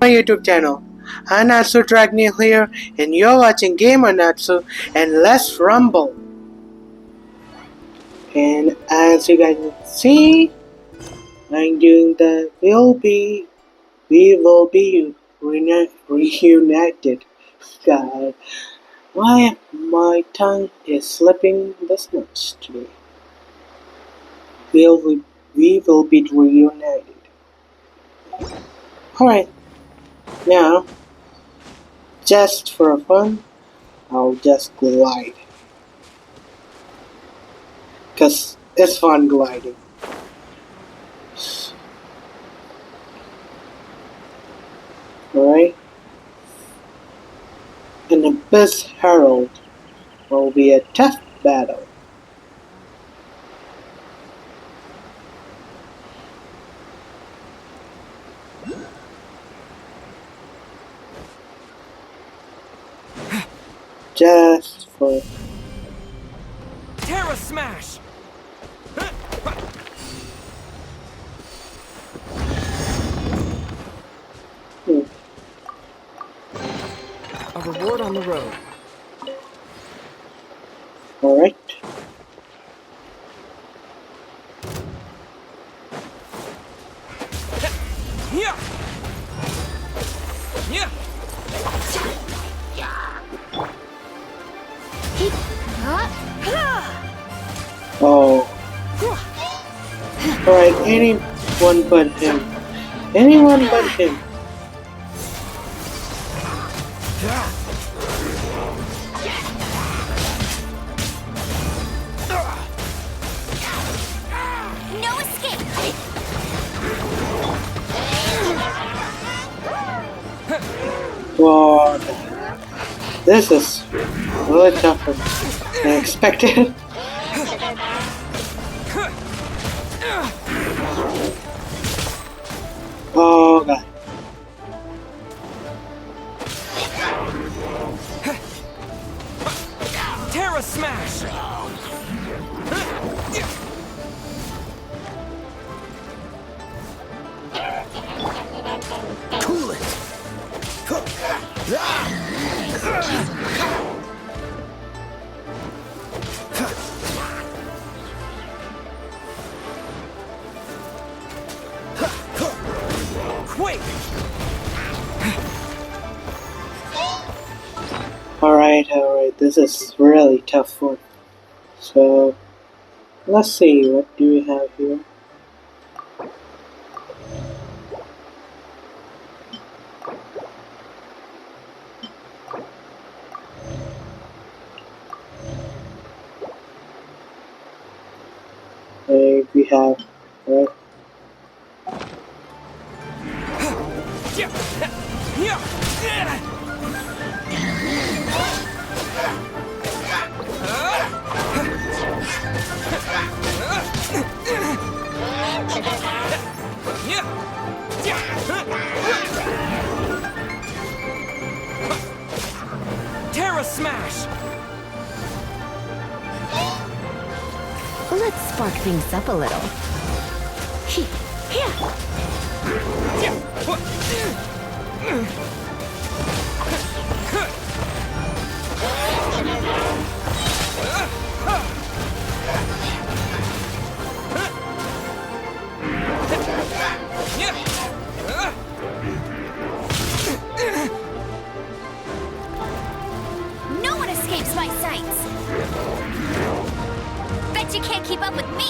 my YouTube channel. I'm Natsu Dragneel here, and you're watching Gamer Natsu, and let's rumble. And as you guys can see, I'm doing the we will be reunited. God, why my tongue is slipping this much today? We will be reunited. Alright, now, just for fun, I'll just glide. Cause it's fun gliding. Alright? An Abyss Herald will be a tough battle. Just for Terra Smash! A reward on the road. alright. Yeah. Yeah. Oh. Alright, anyone but him. Anyone but him. No escape! Whoa. This is really tougher than I expected. Oh god. Terra Smash! Cool it! Quick! Alright, this is really tough one. So, let's see, what do we have here? We have, right? Terra Smash! Let's spark things up a little. No one escapes my sights! Bet you can't keep up with me!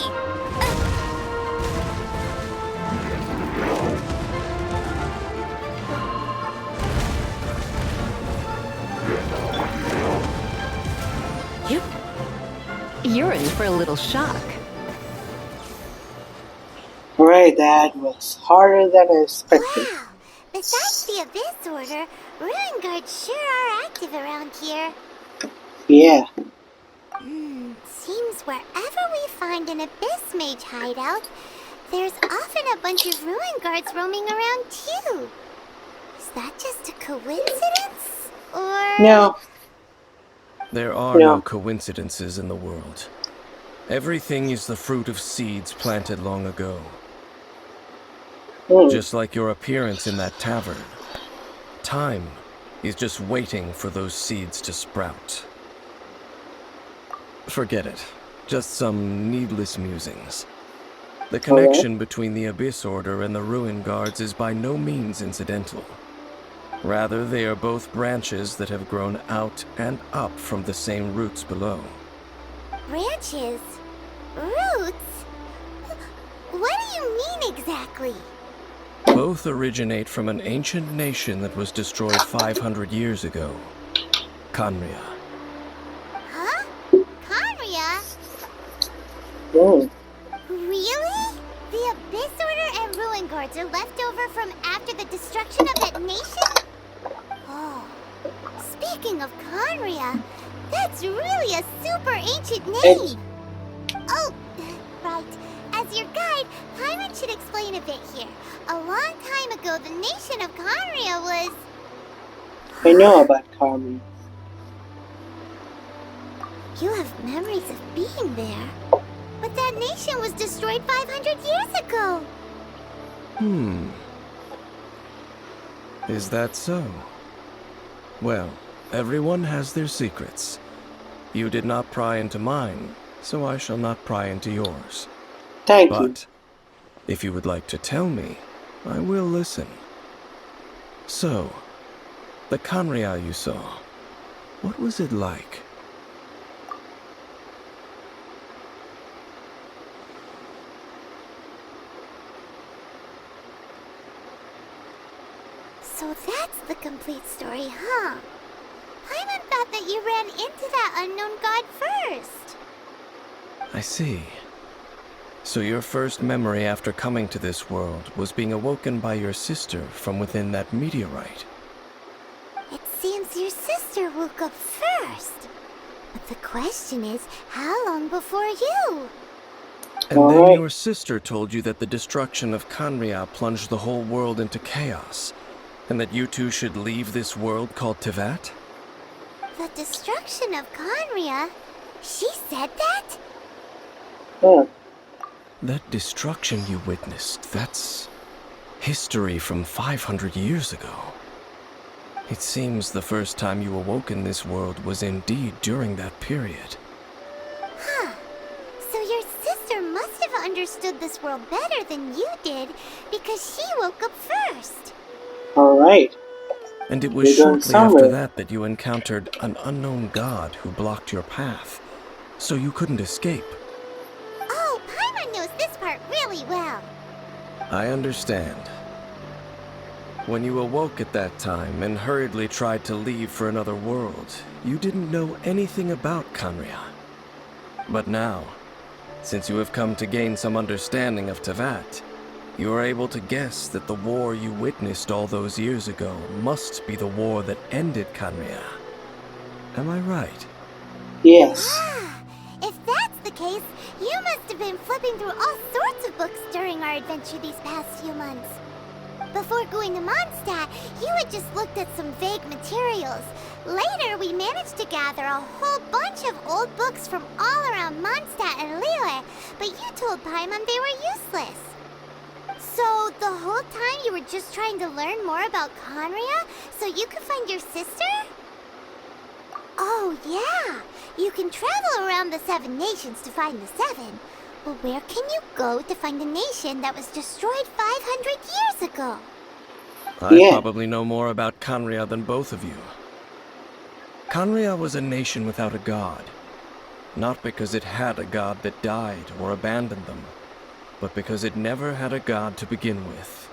You're in for a little shock. Alright, that was harder than I expected. Wow! Besides the Abyss Order, Ruin Guards sure are active around here. Yeah. Seems wherever we find an Abyss Mage hideout, there's often a bunch of Ruin Guards roaming around too. Is that just a coincidence? Or... No. There are no coincidences in the world. Everything is the fruit of seeds planted long ago. Just like your appearance in that tavern. Time is just waiting for those seeds to sprout. Forget it. Just some needless musings. The connection between the Abyss Order and the Ruin Guards is by no means incidental. Rather, they are both branches that have grown out and up from the same roots below. Branches? Roots? What do you mean exactly? Both originate from an ancient nation that was destroyed 500 years ago. Khaenri'ah. Huh? Conria? Oh, Really? The Abyss Order and Ruin Guards are left over from after the destruction of that nation? Oh. Speaking of Conria, that's really a super ancient name. Oh, right. As your guide, Paimon should explain a bit here. A long time ago, the nation of Conria was... I know about Carmen. You have memories of being there. But that nation was destroyed 500 years ago. Is that so? Well, everyone has their secrets. You did not pry into mine, so I shall not pry into yours. Thank you. But if you would like to tell me, I will listen. So, the Khaenri'ah you saw, what was it like? So that's the complete story, huh? Paimon thought that you ran into that unknown god first. I see. So your first memory after coming to this world was being awoken by your sister from within that meteorite. It seems your sister woke up first. But the question is, how long before you? And then your sister told you that the destruction of Khaenri'ah plunged the whole world into chaos, and that you two should leave this world called Teyvat? The destruction of Conria? She said that? Oh, That destruction you witnessed, that's history from 500 years ago. It seems the first time you awoke in this world was indeed during that period. Huh. So your sister must have understood this world better than you did, because she woke up first. alright. And it was You're going shortly after somewhere. that you encountered an unknown god who blocked your path, so you couldn't escape. Oh, Paimon knows this part really well. I understand. When you awoke at that time and hurriedly tried to leave for another world, you didn't know anything about Khaenri'ah. But now, since you have come to gain some understanding of Teyvat, you are able to guess that the war you witnessed all those years ago must be the war that ended Khaenri'ah. Am I right? Yes. Ah, if that's the case, you must have been flipping through all sorts of books during our adventure these past few months. Before going to Mondstadt, you had just looked at some vague materials. Later, we managed to gather a whole bunch of old books from all around Mondstadt and Liyue, but you told Paimon they were useless. So, the whole time you were just trying to learn more about Khaenri'ah so you could find your sister? Oh, yeah. You can travel around the 7 nations to find the 7. Well, where can you go to find a nation that was destroyed 500 years ago? I probably know more about Khaenri'ah than both of you. Khaenri'ah was a nation without a god. Not because it had a god that died or abandoned them, but because it never had a god to begin with.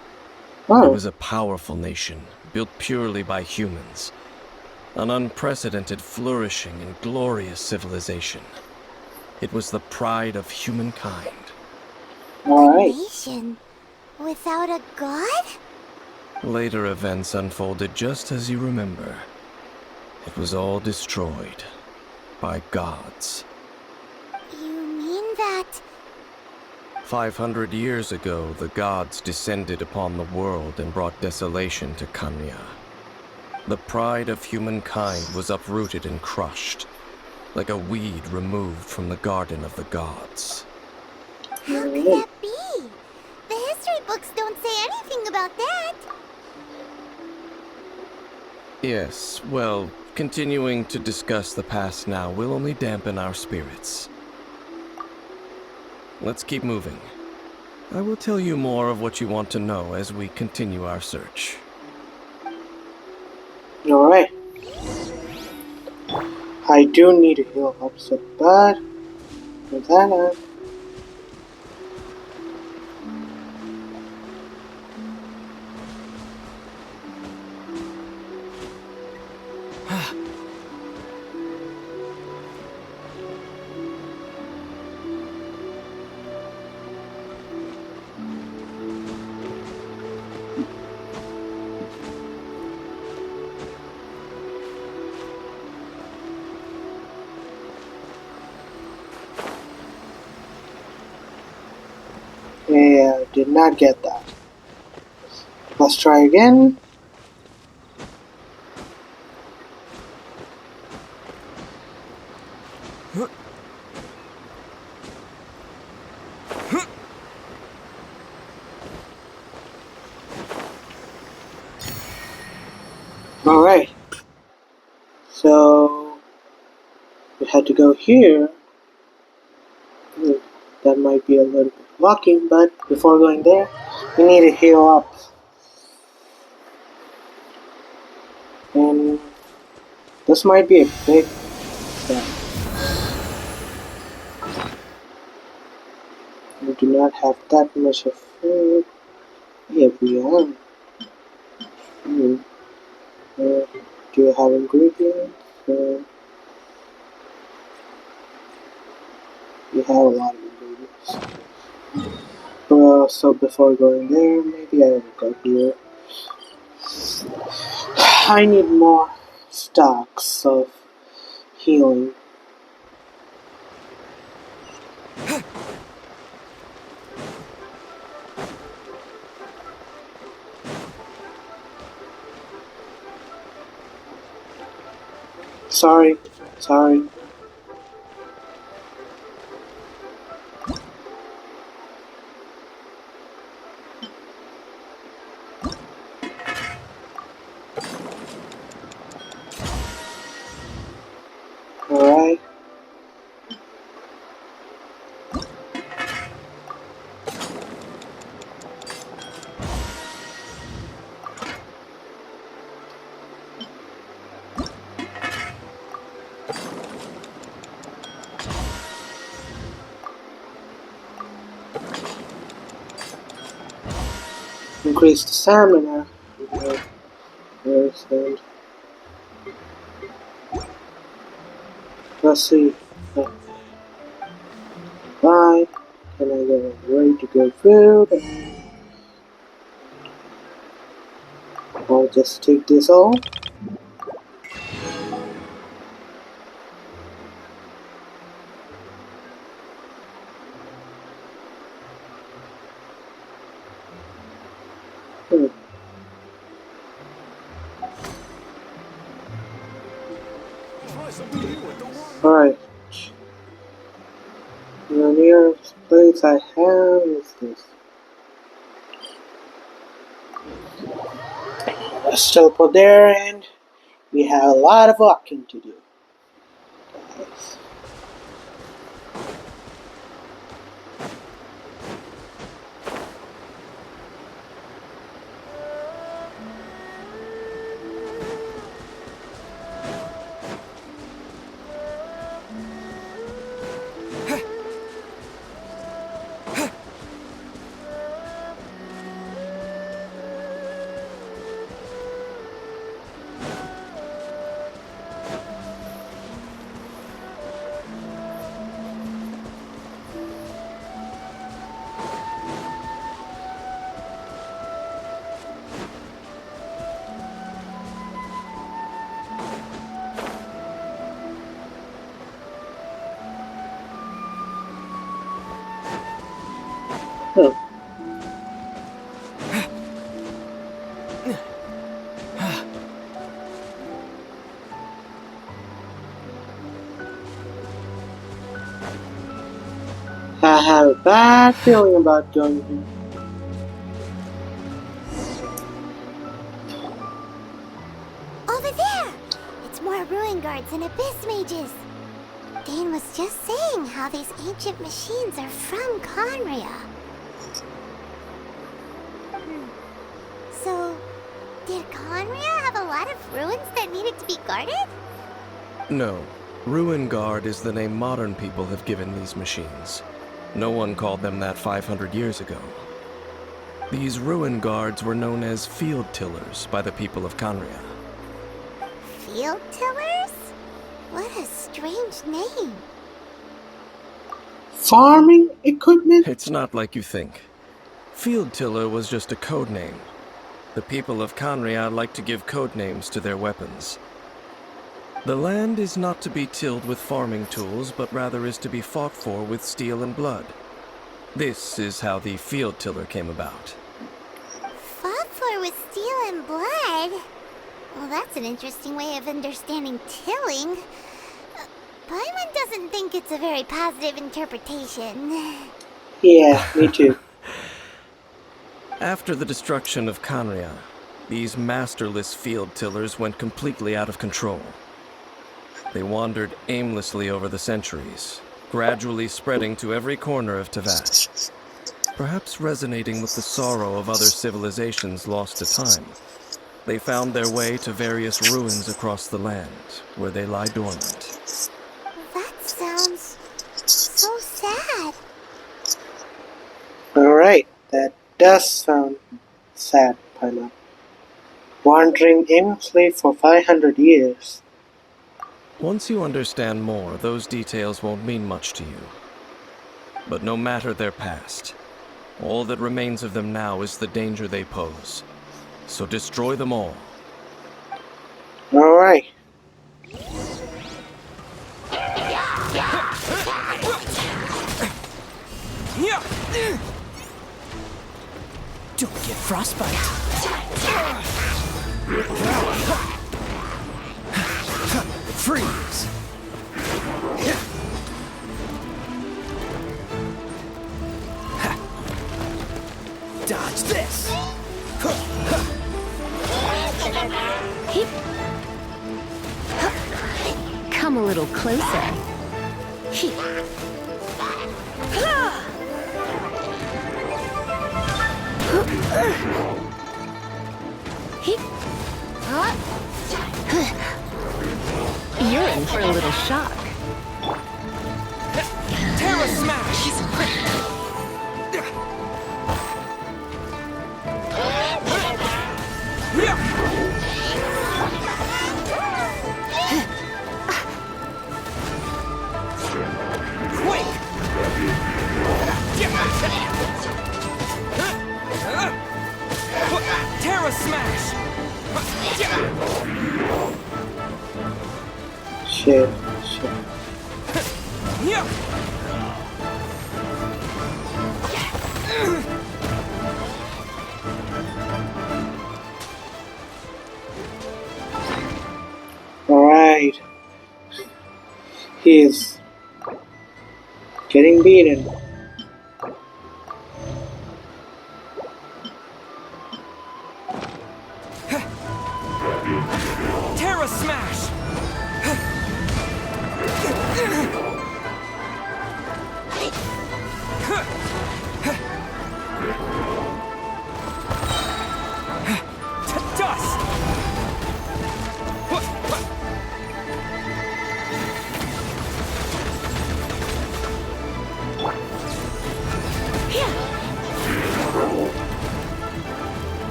It Oh, was a powerful nation, built purely by humans. An unprecedented, flourishing, and glorious civilization. It was the pride of humankind. alright. Nation without a god? Later events unfolded just as you remember. It was all destroyed by gods. You mean that... 500 years ago, the gods descended upon the world and brought desolation to Khaenri'ah. The pride of humankind was uprooted and crushed, like a weed removed from the garden of the gods. How could that be? The history books don't say anything about that. Yes, well, continuing to discuss the past now will only dampen our spirits. Let's keep moving. I will tell you more of what you want to know as we continue our search. Alright. I do need to heal up so bad. With that, yeah, did not get that. Let's try again. Alright. So we had to go here. That might be a little bit walking, but before going there, we need to heal up. And this might be a big step. We do not have that much of food. Yeah, we are. Do you have ingredients? You have a lot of ingredients. Well, so before going there, maybe I will go here. I need more stocks of healing. Sorry. Alright. Increase the stamina. Understand. Let's see. Bye. Can I get ready to go food? I'll just take this all. Alright. The nearest place I have is this. Let's teleport there, and we have a lot of walking to do. Guys. Oh. I have a bad feeling about going here. All over there! It's more ruin guards and abyss mages. Dane was just saying how these ancient machines are from Conria. So, did Conria have a lot of ruins that needed to be guarded? No. Ruin Guard is the name modern people have given these machines. No one called them that 500 years ago. These Ruin Guards were known as Field Tillers by the people of Conria. Field tillers? What a strange name. Farming equipment? It's not like you think. Field Tiller was just a code name. The people of Conria like to give code names to their weapons. The land is not to be tilled with farming tools, but rather is to be fought for with steel and blood. This is how the Field Tiller came about. Fought for with steel and blood? Well, that's an interesting way of understanding tilling. Paimon doesn't think it's a very positive interpretation. Yeah, me too. After the destruction of Conria, these masterless field tillers went completely out of control. They wandered aimlessly over the centuries, gradually spreading to every corner of Teyvat. Perhaps resonating with the sorrow of other civilizations lost to time, they found their way to various ruins across the land, where they lie dormant. That sounds so sad. Alright, that does sound sad, Paimon. Wandering aimlessly for 500 years. Once you understand more, those details won't mean much to you. But no matter their past, all that remains of them now is the danger they pose. So destroy them all. Alright. Don't get frostbite. Freeze. Dodge this. Come a little closer. You're in for a little shock. Terra Smash! Quick! Terra Smash! Shit. Alright. He is getting beaten. Terra Smash! Dust!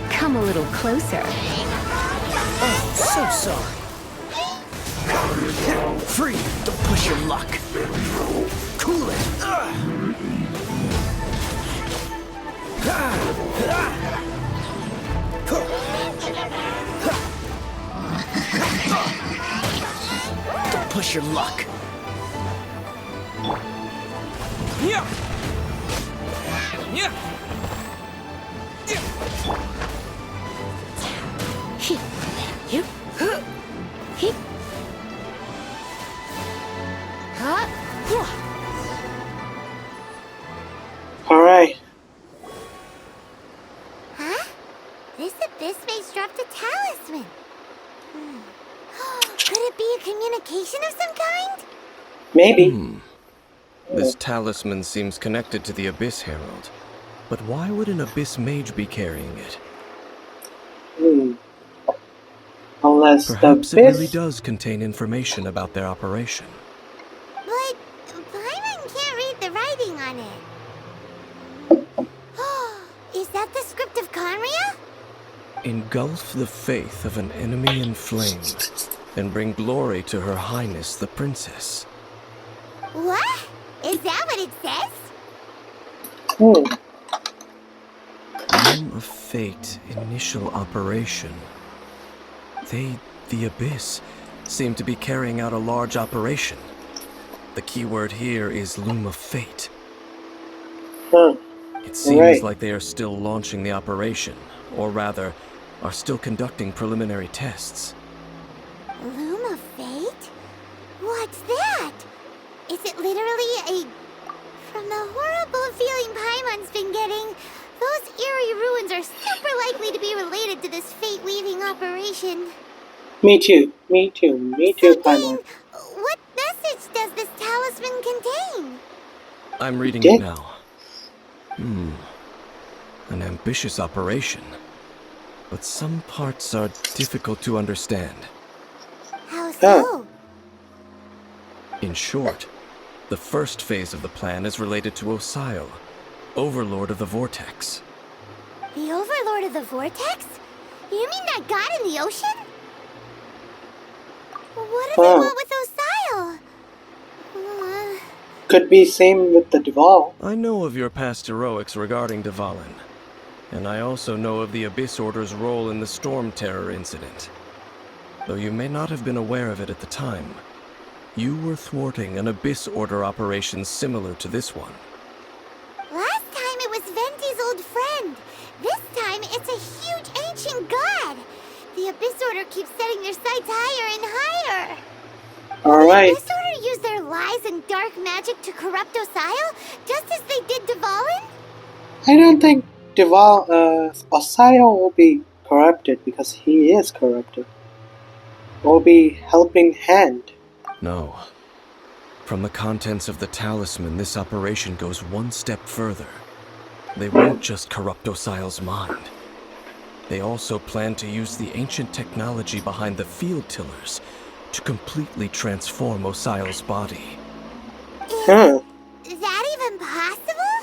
Come a little closer. Oh, so sorry. Free! Don't push your luck. Cool it. Don't push your luck. Yeah. Yeah. Alright. Huh? This abyss mage just dropped a talisman. Could it be a communication of some kind? Maybe. This talisman seems connected to the Abyss Herald. But why would an Abyss Mage be carrying it? Hmm. Unless Perhaps the it really Abyss... does contain information about their operation. But Paimon can't read the writing on it. Is that the script of Conria? Engulf the faith of an enemy in flame, and bring glory to Her Highness the Princess. What? Is that what it says? Hmm. Room of Fate initial operation. They, the Abyss, seem to be carrying out a large operation. The keyword here is Loom of Fate. Huh. It seems Right. like they are still launching the operation, or rather, are still conducting preliminary tests. Loom of Fate? What's that? Is it literally a... From the horrible feeling Paimon's been getting, those eerie ruins are super likely to be related to this fate-weaving operation. Me too, So Paimon. Dane, what message does this talisman contain? I'm reading Okay. it now. An ambitious operation. But some parts are difficult to understand. How so? In short, the first phase of the plan is related to Osio, Overlord of the Vortex. The Overlord of the Vortex? You mean that god in the ocean? What do they Oh. want with Osio? Could be same with the Duval. I know of your past heroics regarding Dvalin, and I also know of the Abyss Order's role in the Storm Terror incident. Though you may not have been aware of it at the time, you were thwarting an Abyss Order operation similar to this one. Last time it was Venti's old friend. This time it's a huge ancient god. The Abyss Order keeps setting their sights higher and higher. Alright. The Abyss Order use their lies and dark magic to corrupt Osio, just as they did Dvalin? I don't think Osio will be corrupted because he is corrupted. Will be helping hand. No. From the contents of the talisman, this operation goes one step further. They won't just corrupt Osio's mind. They also plan to use the ancient technology behind the field tillers to completely transform Osio's body. Huh. Is that even possible?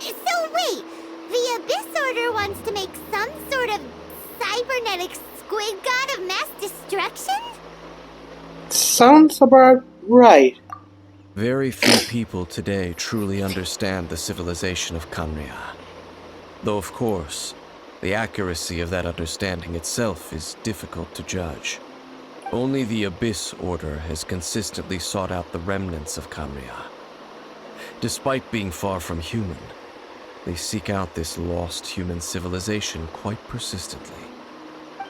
So wait, the Abyss Order wants to make some sort of cybernetic squid god of mass destruction? Sounds about right. Very few people today truly understand the civilization of Conria. Though, of course, the accuracy of that understanding itself is difficult to judge. Only the Abyss Order has consistently sought out the remnants of Conria. Despite being far from human, they seek out this lost human civilization quite persistently.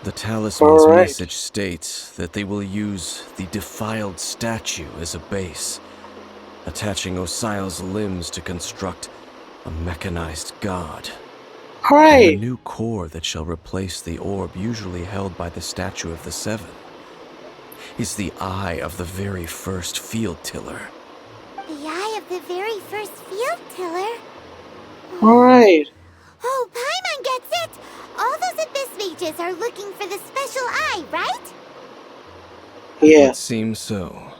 The talisman's Alright. message states that they will use the defiled statue as a base, attaching Osio's limbs to construct a mechanized god. And a Alright. new core that shall replace the orb usually held by the Statue of the Seven is the eye of the very first field tiller. The eye of the very first field tiller? Alright. Oh, Paimon gets it! All those Abyss mages are looking for the special eye, right? Yeah. It seems so.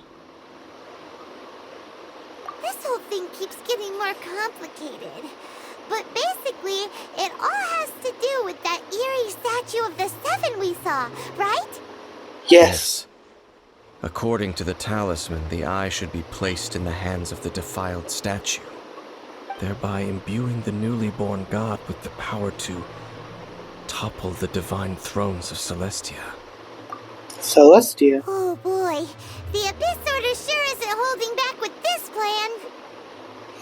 This whole thing keeps getting more complicated. But basically, it all has to do with that eerie statue of the Seven we saw, right? Yes. According to the talisman, the eye should be placed in the hands of the defiled statue, thereby imbuing the newly born god with the power to topple the divine thrones of Celestia. Celestia. Oh boy, the Abyss Order sure isn't holding back with this plan.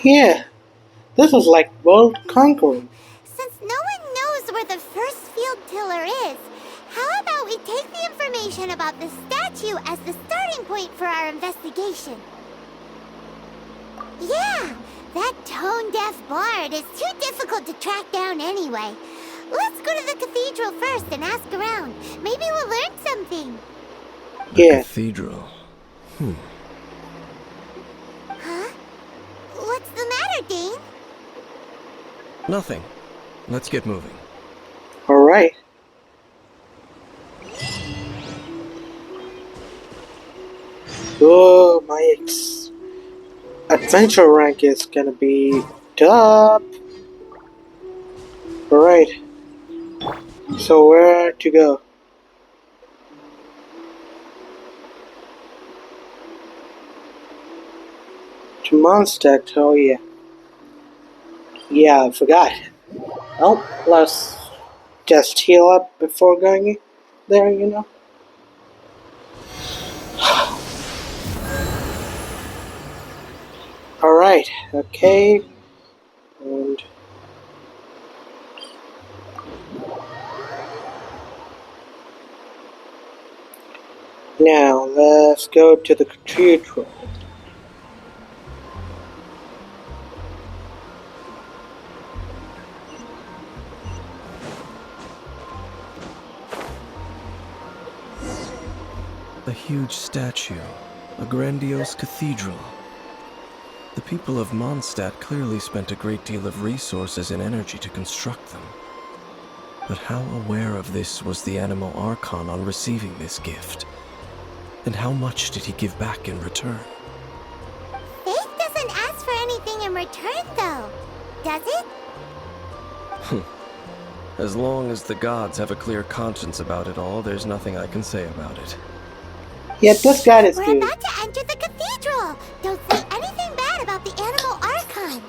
Yeah. This is like world conquering. Since no one knows where the first field tiller is, how about we take the information about the statue as the starting point for our investigation? Yeah, that tone-deaf bard is too difficult to track down anyway. Let's go to the cathedral first and ask around. Maybe we'll learn something. The Yeah. cathedral. Huh? What's the matter, Dane? Nothing. Let's get moving. Alright. Oh, my adventure rank is gonna be top. Alright. So where to go? To Mondstadt, oh yeah. Yeah, I forgot. Oh, let's just heal up before going there, you know? Alright, okay. And now let's go to the cathedral. A huge statue, a grandiose cathedral. The people of Mondstadt clearly spent a great deal of resources and energy to construct them. But how aware of this was the Animal Archon on receiving this gift? And how much did he give back in return? Faith doesn't ask for anything in return, though. Does it? As long as the gods have a clear conscience about it all, there's nothing I can say about it. Yeah, this guy is We're good. about to enter the cathedral. Don't say anything bad about the Animal Archon.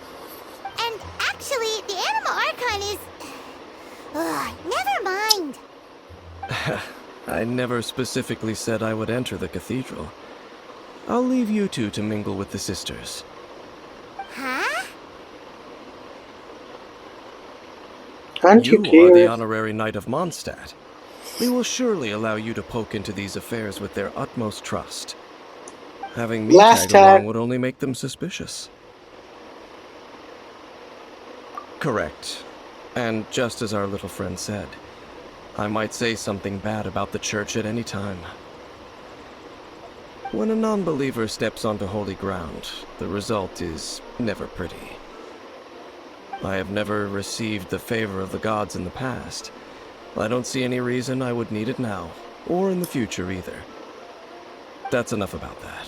And actually, the Animal Archon is... never mind. I never specifically said I would enter the cathedral. I'll leave you two to mingle with the sisters. Huh? Aren't you You are the curious? honorary knight of Mondstadt. They will surely allow you to poke into these affairs with their utmost trust. Having me Last tag along time- would only make them suspicious. Correct. And just as our little friend said, I might say something bad about the church at any time. When a non-believer steps onto holy ground, the result is never pretty. I have never received the favor of the gods in the past. I don't see any reason I would need it now, or in the future either. That's enough about that.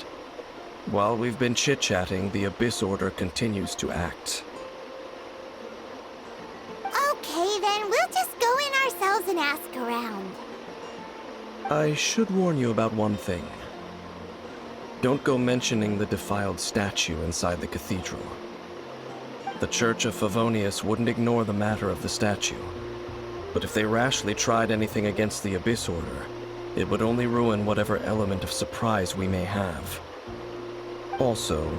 While we've been chit-chatting, the Abyss Order continues to act. Okay, then we'll just go in ourselves and ask around. I should warn you about one thing. Don't go mentioning the defiled statue inside the cathedral. The Church of Favonius wouldn't ignore the matter of the statue. But if they rashly tried anything against the Abyss Order, it would only ruin whatever element of surprise we may have. Also,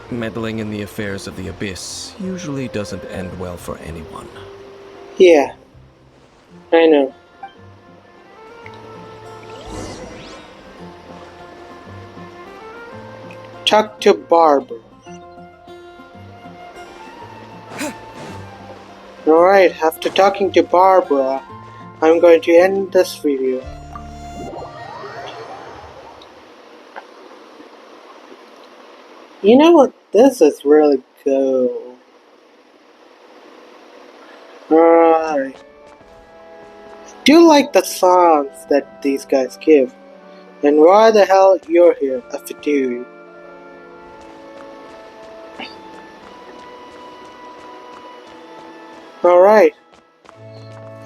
meddling in the affairs of the Abyss usually doesn't end well for anyone. Yeah, I know. Talk to Barbara. Alright, after talking to Barbara, I'm going to end this video. You know what? This is really cool. Alright. I do like the songs that these guys give. And why the hell you're here, if you do. Alright.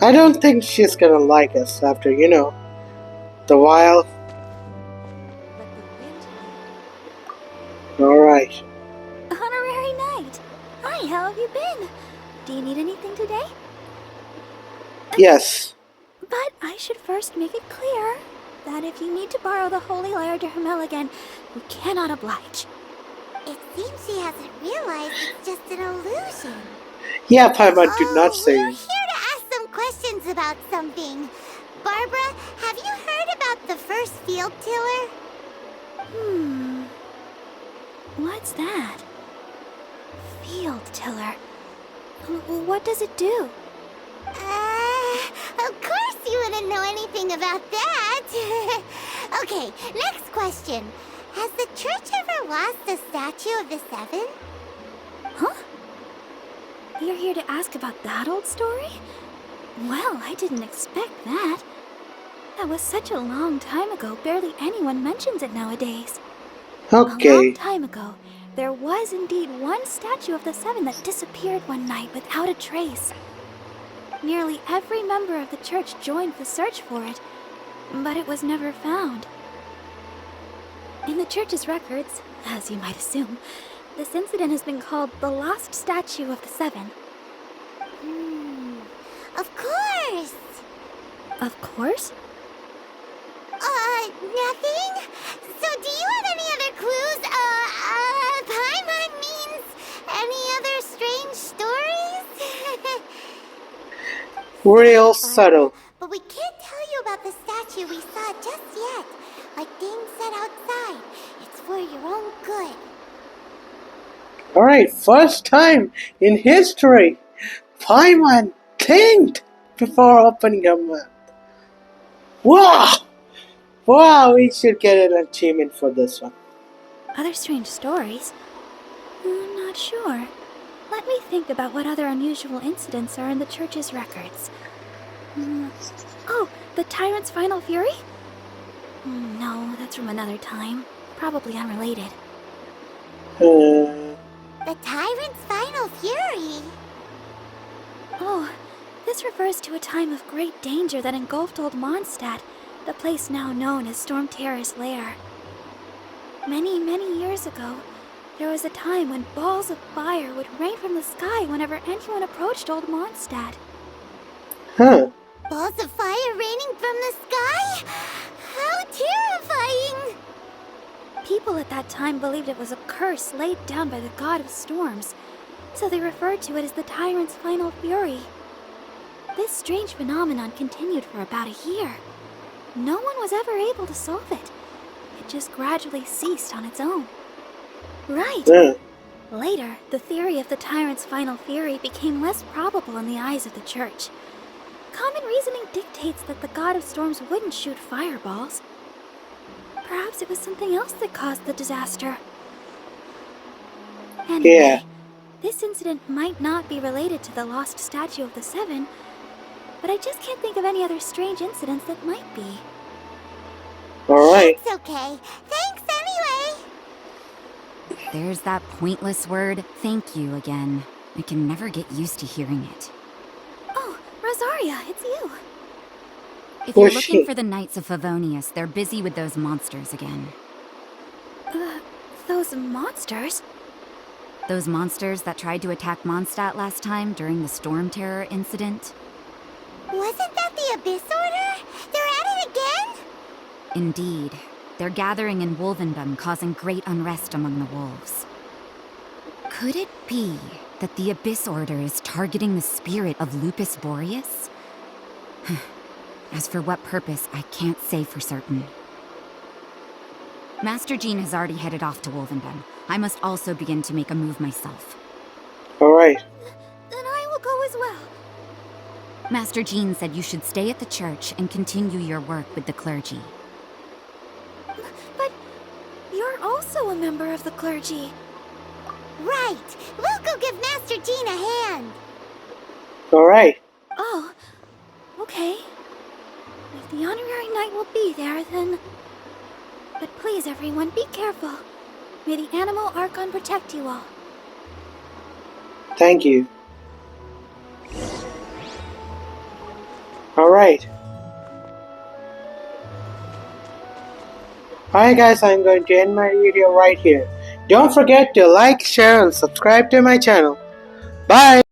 I don't think she's gonna like us after, you know, the while. Alright. Honorary Knight! Hi, how have you been? Do you need anything today? Yes. But I should first make it clear that if you need to borrow the Holy Lyre to Hermel again, we cannot oblige. It seems she hasn't realized it's just an illusion. Yeah, Paimon, do not say. We're here to ask some questions about something. Barbara, have you heard about the first field tiller? What's that? Field tiller. What does it do? wouldn't know anything about that. Okay, next question. Has the church ever lost a statue of the Seven? Huh? You're here to ask about that old story? Well, I didn't expect that. That was such a long time ago, barely anyone mentions it nowadays. A long Okay. time ago, there was indeed one statue of the Seven that disappeared one night without a trace. Nearly every member of the church joined the search for it, but it was never found. In the church's records, as you might assume, this incident has been called the Lost Statue of the Seven. Of course! Of course? Nothing? So do you have any other clues? Paimon means any other strange stories? Real subtle. But we can't tell you about the statue we saw just yet. Like Dane said outside, it's for your own good. Alright, first time in history, Paimon thinked before opening her mouth. Wow! Wow, we should get an achievement for this one. Other strange stories? I'm not sure. Let me think about what other unusual incidents are in the church's records. Oh, the Tyrant's Final Fury? No, that's from another time. Probably unrelated. The Tyrant's Final Fury? Oh, this refers to a time of great danger that engulfed Old Mondstadt, the place now known as Storm Terror's lair. Many, many years ago, there was a time when balls of fire would rain from the sky whenever anyone approached Old Mondstadt. Huh. Balls of fire raining from the sky? How terrifying! People at that time believed it was a curse laid down by the god of storms, so they referred to it as the Tyrant's Final Fury. This strange phenomenon continued for about a year. No one was ever able to solve it. It just gradually ceased on its own. Right! Yeah. Later, the theory of the Tyrant's Final Fury became less probable in the eyes of the church. Common reasoning dictates that the god of storms wouldn't shoot fireballs. Perhaps it was something else that caused the disaster. Anyway, Yeah. this incident might not be related to the lost statue of the Seven, but I just can't think of any other strange incidents that might be. Alright. It's okay. Thanks anyway! There's that pointless word, thank you, again. I can never get used to hearing it. Oh, Rosaria, it's you. If you're Who's looking she? for the Knights of Favonius, they're busy with those monsters again. Those monsters? Those monsters that tried to attack Mondstadt last time during the Storm Terror incident? Wasn't that the Abyss Order? They're at it again? Indeed. They're gathering in Wolvendom, causing great unrest among the wolves. Could it be that the Abyss Order is targeting the spirit of Lupus Boreas? As for what purpose, I can't say for certain. Master Jean has already headed off to Wolvendom. I must also begin to make a move myself. Alright. Then I will go as well. Master Jean said you should stay at the church and continue your work with the clergy. But you're also a member of the clergy. Right. We'll go give Master Jean a hand. Alright. Oh, okay. If the honorary knight will be there, then... But please, everyone, be careful. May the animal Archon protect you all. Thank you. Alright. Alright guys, I'm going to end my video right here. Don't forget to like, share and subscribe to my channel. Bye!